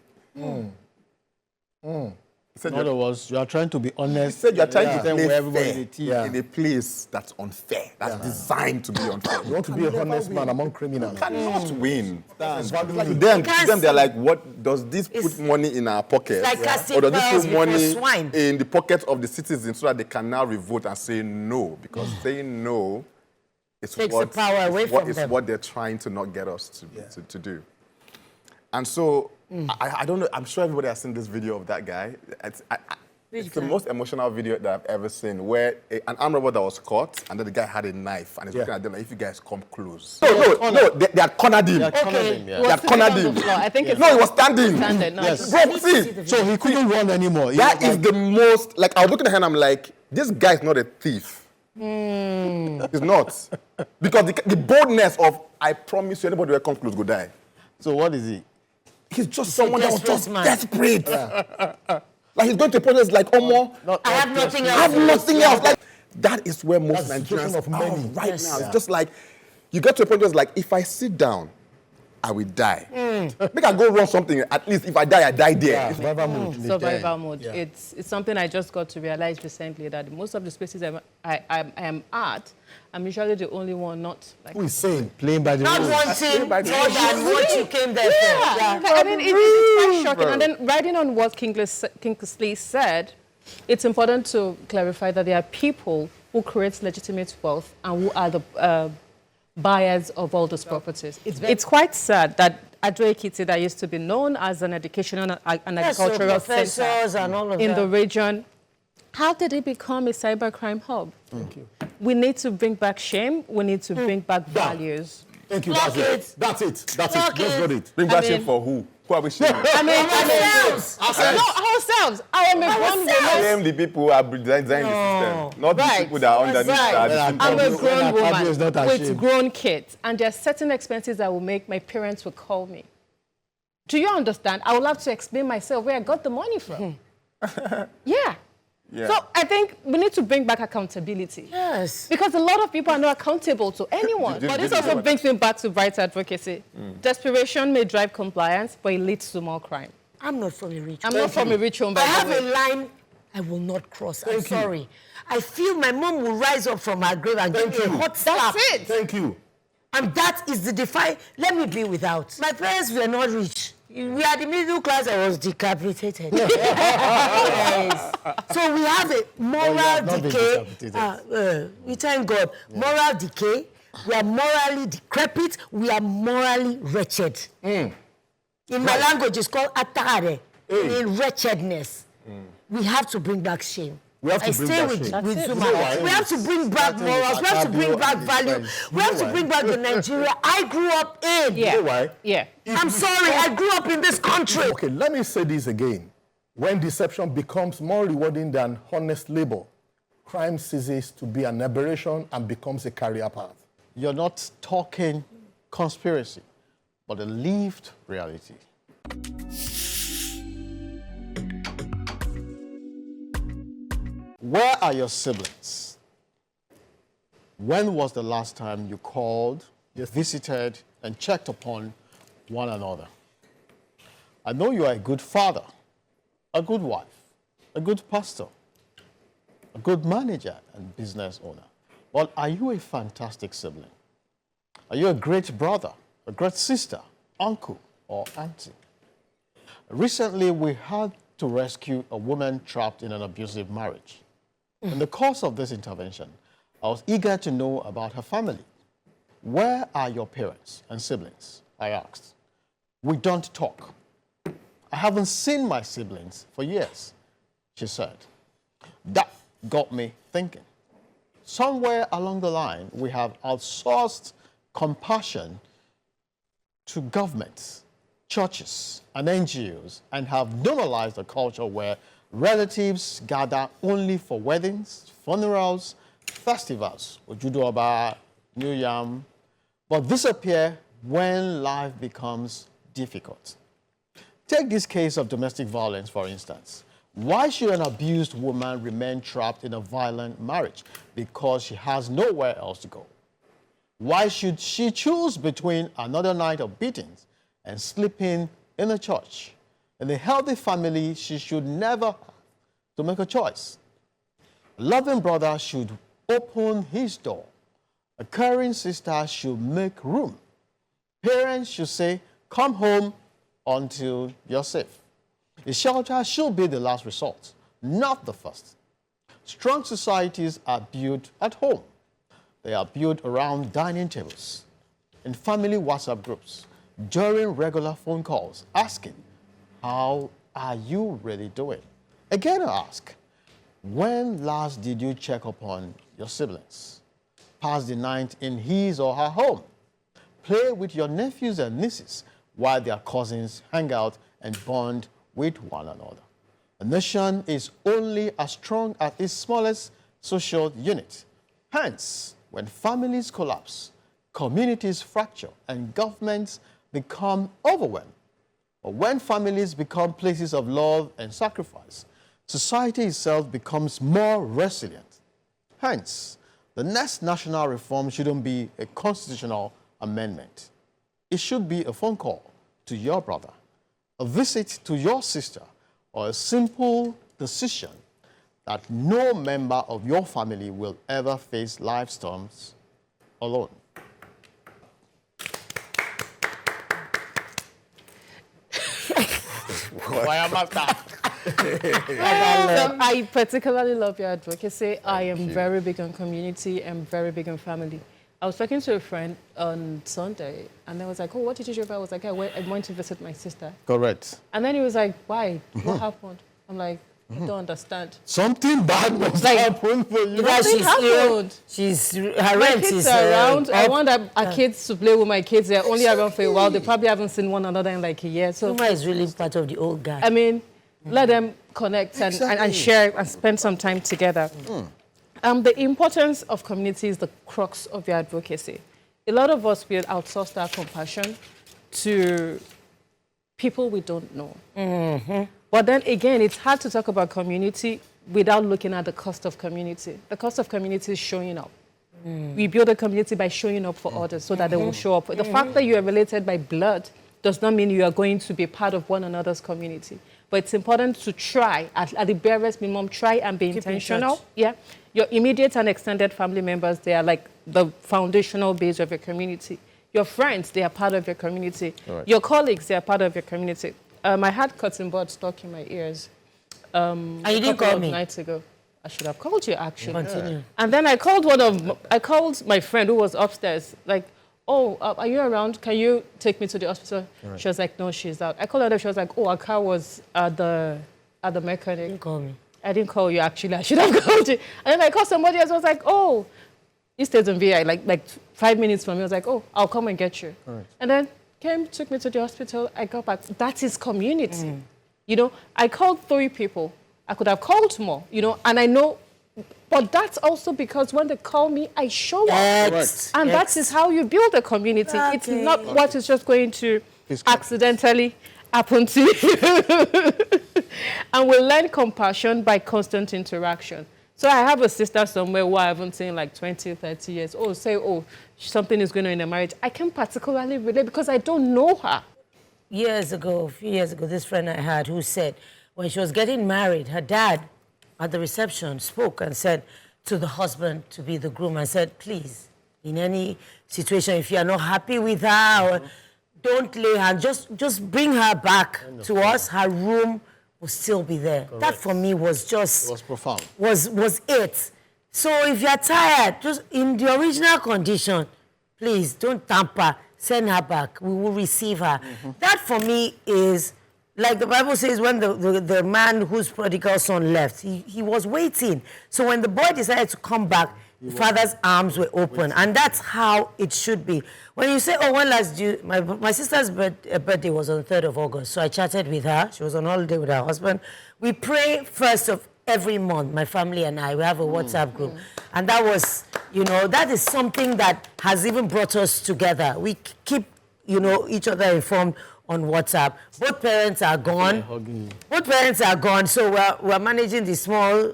He said In other words, you are trying to be he honest. said you are trying to Then play where everybody fair they teach. in a place that's unfair, that's designed to be unfair. You want to be a honest man among criminals. Cannot win. It's Like value. to them, Because they're like, what does this put it's money in our pocket, like casting or does pearls this put before money swine. in the pockets of the citizens so that they can now revolt and say no? Because saying no is Takes what, the power away is what from is them. what they're trying to not get us to do. And so I don't know. I'm sure everybody has seen this video of that guy. It's the most emotional video that I've ever seen, where an armed robber that was caught, and then the guy had a knife, and he's looking at them like, if you guys come close. No, they had cornered him. They are cornered him, He yeah. was had sitting cornered on the him. floor. I think it's No, he was standing. standing. No, Yes. Bro, see, So he couldn't run anymore. He that was is like- the most, like, I was looking at him and I'm like, this guy is not a thief. He's not. Because the boldness of, I promise you, anybody who comes close go die. So what is he? He's just someone that was desperate just man. desperate. Like, he's going to process like, Omo, I have nothing I else. have nothing else. Like, that is where most That's the situation Nigerians of are many. right Yes. now. Yeah. It's just like, you get to a point where it's like, if I sit down, I will die. Make I go run something, at least if I die there. Survival mode. survival mode. Yeah. It's something I just got to realize recently that most of the spaces I am at, I'm usually the only one not like. Who is saying? Playing by the Not rules. wanting more than what you came there for. Yeah, I mean, it's quite shocking. And then riding on what Kingsley said, it's important to clarify that there are people who create legitimate wealth and who are the buyers of all those properties. It's quite sad that Ado Ekiti, that used to be known as an educational and agricultural professors center and all of in that. the region, how did it become a cybercrime hub? Thank you. We need to bring back shame. We need to bring back values. Thank you. Block That's it. it. That's it. That's Block it. Just it. got it. Bring back I shame mean- for who? Who are we shaming? Ourselves. No, ourselves. I am a grown woman. Blame the people who are designing the system, not the Right. people that are underneath Right. that. Yeah. I'm a When grown Akpabio is woman not with ashamed. grown kids, and there are certain expenses that will make my parents will call me. Do you understand? I will have to explain myself where I got the money from. Yeah. Yeah. So I think we need to bring back accountability. Yes. Because a lot of people are not accountable to anyone. Did- But did this you know also that? brings me back to rights advocacy. Desperation may drive compliance, but it leads to more crime. I'm not from a rich I'm home. not from a rich home, by I the have way. a line I will not cross. I'm sorry. I feel my mom will rise up from her grave and give me a hot slap. That's it. Thank you. And that is the defy. Let me be without. My parents were not rich. We are the middle class. I was decapitated. Yes. So we have a moral have not been decay. decapitated. We thank God. Moral decay. We are morally decrepit. We are morally wretched. In my language, it's called atare. In wretchedness. We have to bring back shame. We have to I bring stay back with, shame. with That's it. Zuma. You know why? We have to bring back Starting with morals. We have to bring Akpabio back and his value. friends. We have You to know bring why? back the Nigeria I grew up in. Yeah. You know why? Yeah. I'm sorry, I grew up in this country. Okay, let me say this again. When deception becomes more rewarding than honest labor, crime ceases to be an aberration and becomes a career path. You're not talking conspiracy, but a lived reality. Where are your siblings? When was the last time you called, visited, and checked upon one another? I know you are a good father, a good wife, a good pastor, a good manager and business owner. But are you a fantastic sibling? Are you a great brother, a great sister, uncle, or auntie? Recently, we had to rescue a woman trapped in an abusive marriage. In the course of this intervention, I was eager to know about her family. Where are your parents and siblings? I asked. We don't talk. I haven't seen my siblings for years, she said. That got me thinking. Somewhere along the line, we have outsourced compassion to governments, churches, and NGOs, and have normalized a culture where relatives gather only for weddings, funerals, festivals, Ojudoba, New Yam, but disappear when life becomes difficult. Take this case of domestic violence, for instance. Why should an abused woman remain trapped in a violent marriage? Because she has nowhere else to go. Why should she choose between another night of beatings and sleeping in a church? In a healthy family, she should never have to make a choice. A loving brother should open his door. A caring sister should make room. Parents should say, come home until you're safe. A shelter should be the last resort, not the first. Strong societies are built at home. They are built around dining tables, in family WhatsApp groups, during regular phone calls, asking, how are you really doing? Again, I ask, when last did you check upon your siblings? Pass the night in his or her home. Play with your nephews and nieces while their cousins hang out and bond with one another. A nation is only as strong as its smallest social unit. Hence, when families collapse, communities fracture, and governments become overwhelmed, or when families become places of love and sacrifice, society itself becomes more resilient. Hence, the next national reform shouldn't be a constitutional amendment. It should be a phone call to your brother, a visit to your sister, or a simple decision that no member of your family will ever face life storms alone. Why am I that? I particularly love your advocacy. I am very big on community and very big on family. I was talking to a friend on Sunday, and I was like, oh, what did you do about it? I was like, I went to visit my sister. Correct. And then he was like, why? What happened? I'm like, I don't understand. Something bad must happen for you. Because Nothing she's ill. happened. Her My rent kids is are around. I up. want our kids to play with my kids. They're only around for a while. They probably haven't seen one another in like a year. So, Zuma is really part of the old guy. I mean, let them connect and share and spend some time together. The importance of community is the crux of your advocacy. A lot of us will outsource our compassion to people we don't know. But But then again, it's hard to talk about community without looking at the cost of community. The cost of community is showing up. We build a community by showing up for others so that they will show up. The fact that you are related by blood does not mean you are going to be part of one another's community. But it's important to try, at the barest minimum, try and be intentional. Yeah. Your immediate and extended family members, they are like the foundational base of your community. Your friends, they are part of your community. Right. Your colleagues, they are part of your community. I had cotton bud stuck in my ears and you didn't call me? Nights ago. I should have called you, actually. Continue. And then I called my friend who was upstairs, like, oh, are you around? Can you take me to the hospital? Right. She was like, no, she's out. I called her, she was like, oh, our car was at the mechanic. You didn't call me. I didn't call you, actually. I should have called you. And then I called somebody else. I was like, oh, he stays in VI, like 5 minutes from me. I was like, oh, I'll come and get you. Right. And then took me to the hospital. I got back. That is community. You know, I called 3 people. I could have called more, you know, and I know, but that's also because when they call me, I show up. And that is how you build a community. Okay. It's not what is just going to accidentally happen to you. And we learn compassion by constant interaction. So I have a sister somewhere who I haven't seen like 20, 30 years. Oh, say, oh, something is going on in a marriage. I can particularly relate because I don't know her. A few years ago, this friend I had who said, when she was getting married, her dad at the reception spoke and said to the husband to be the groom and said, please, in any situation, if you are not happy with her, or don't lay her, just bring her back to us. Her room will still be there. Correct. That for me was just... It was profound. Was it. So if you're tired, just in the original condition, please don't tamper, send her back. We will receive her. That for me is... Like the Bible says, when the man whose prodigal son left, he was waiting. So when the boy decided to come back, the father's arms were open. And that's how it should be. When you say, oh, when last due, my sister's birthday was on the 3rd of August. So I chatted with her. She was on holiday with her husband. We pray first of every month, my family and I. We have a WhatsApp group. And that was, you know, that is something that has even brought us together. We keep, you know, each other informed on WhatsApp. Both parents are gone. Both parents are gone, so we're managing the small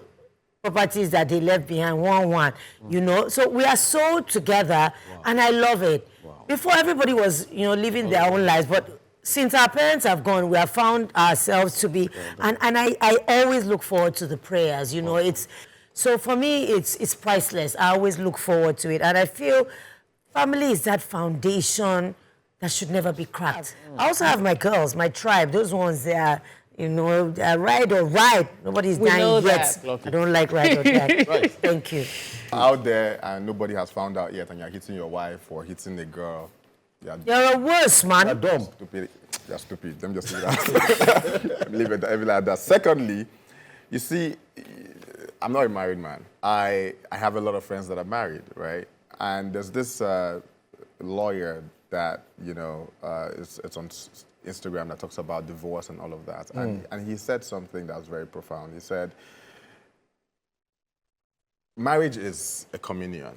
properties that they left behind, one. You know. So we are so together, and I love it. Before, everybody was, you know, living their own lives, but since our parents have gone, we have found ourselves to be, and I always look forward to the prayers, you know. It's so for me, it's priceless. I always look forward to it, and I feel family is that foundation that should never be cracked. I also have my girls, my tribe. Those ones, they are, you know, ride or ride. Nobody's dying yet. I don't like ride or die. Right. Thank you. Out there and nobody has found out yet, and you're hitting your wife or hitting a girl. You're a worse, man. You're dumb. Stupid. You're stupid. Let me just say that. Leave it like that. Secondly, you see, I'm not a married man. I have a lot of friends that are married, right? And there's this lawyer that, you know, it's on Instagram that talks about divorce and all of that. And he said something that was very profound. He said, marriage is a communion.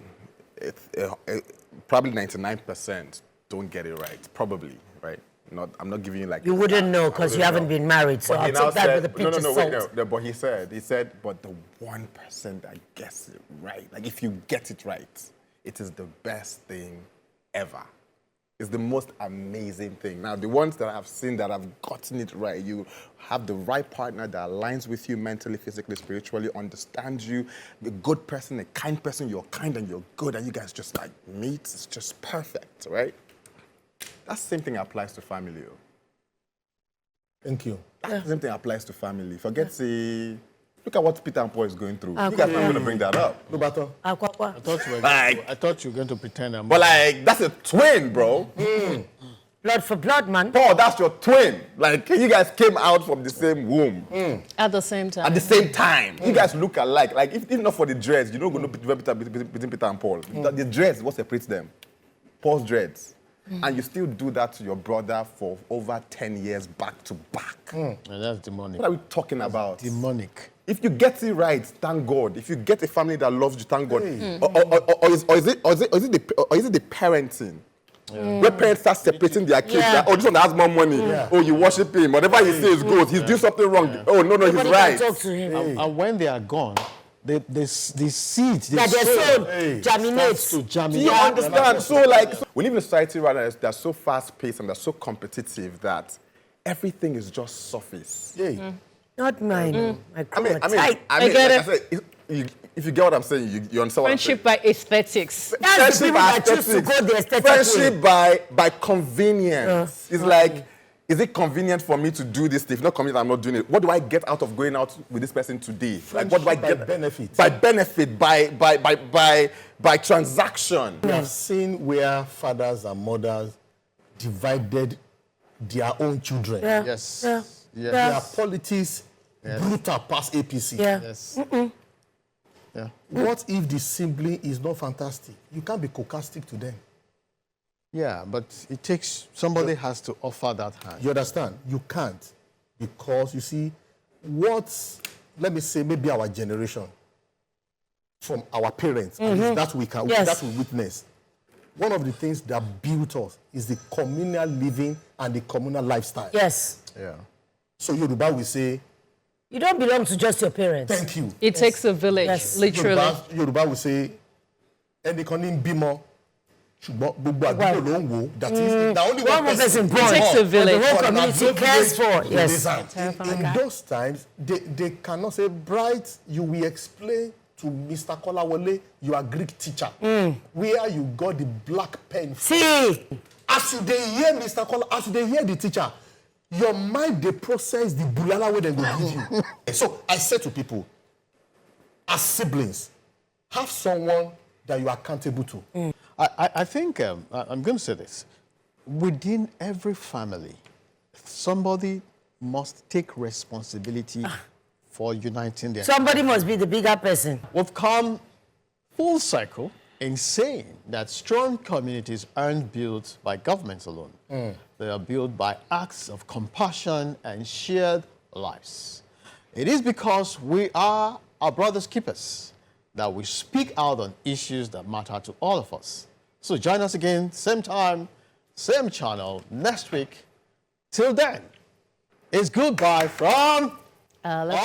Probably 99% don't get it right. Probably, right? I'm not giving you like... You wouldn't know because you haven't been married, so I'll take that with a pinch of salt. No, but he said, but the 1% that gets it right, like if you get it right, it is the best thing ever. It's the most amazing thing. Now, the ones that I've seen that have gotten it right, you have the right partner that aligns with you mentally, physically, spiritually, understands you, a good person, a kind person, you're kind and you're good, and you guys just like meet, it's just perfect, right? That same thing applies to family. Thank you. That same thing applies to family. Forget say, look at what Peter and Paul is going through. You guys are not going to bring that up. Roberto. I thought you were going to pretend I'm... But like, that's a twin, bro. Blood for blood, man. Paul, that's your twin. Like, you guys came out from the same womb. At the same time. At the same time. You guys look alike. Like, if not for the dreads, you don't go between Peter and Paul. The dreads, what separates them? Paul's dreads. And you still do that to your brother for over 10 years back to back. And that's demonic. What are we talking about? Demonic. If you get it right, thank God. If you get a family that loves you, thank God. Or is it the parenting Where parents start separating their kids. Yeah. That, oh, this one has more money. Yeah. Oh, you worship him. Whatever he says goes. He's doing something wrong. Oh, no, Nobody he's can right. talk to him. And when they are gone, the seed, That their soul germinates. to Do germinate. you understand? So, like, we live in a society right now that's so fast-paced and that's so competitive that everything is just surface. Yeah. Not mine. My crew are I tight. get like it. I said, if you get what I'm saying, you understand what I'm saying. Friendship by aesthetics. That's the people that choose to go the aesthetic way. Friendship by convenience. It's like, is it convenient for me to do this? If not convenient, I'm not doing it. What do I get out of going out with this person today? Like, what do I Friendship get? by benefit. By benefit, by transaction. We have seen where fathers and mothers divided their own children. Yeah. Yes. Yeah. Yes. Their politics brutal past APC. Yeah. Yes. Yeah. What if the sibling is not fantastic? You can't be sarcastic to them. Yeah, but it takes, somebody has to offer that hand. You understand? You can't. Because, you see, let me say, maybe our generation, from our parents, at least that we can, Yes. that we witness. One of the things that built us is the communal living and the communal lifestyle. Yes. Yeah. So Yoruba will say, You don't belong to just your parents. thank you. It takes a village, Yes. literally. Yoruba will say, ẹnìkan ní bímọ, ṣùgbọ́n gbogbo àdúgbò ló ń wò. That is, the only One more person born. It takes a village. The whole But an community adult cares village for. will Yes. decide. In those times, they cannot say, Bright, you will explain to Mr. Kolawole, you are Greek teacher, where you got the black pen. See, As you dey hear Mr. Kola, as you dey hear the teacher, your mind dey process the bulala wey dem go give you. So I say to people, as siblings, have someone that you are accountable to. I think, I'm going to say this. Within every family, somebody must take responsibility for uniting their... somebody must be the bigger person. We've come full circle in saying that strong communities aren't built by governments alone. They are built by acts of compassion and shared lives. It is because we are our brother's keepers that we speak out on issues that matter to all of us. So join us again, same time, same channel, next week. Till then, it's goodbye from... Hello.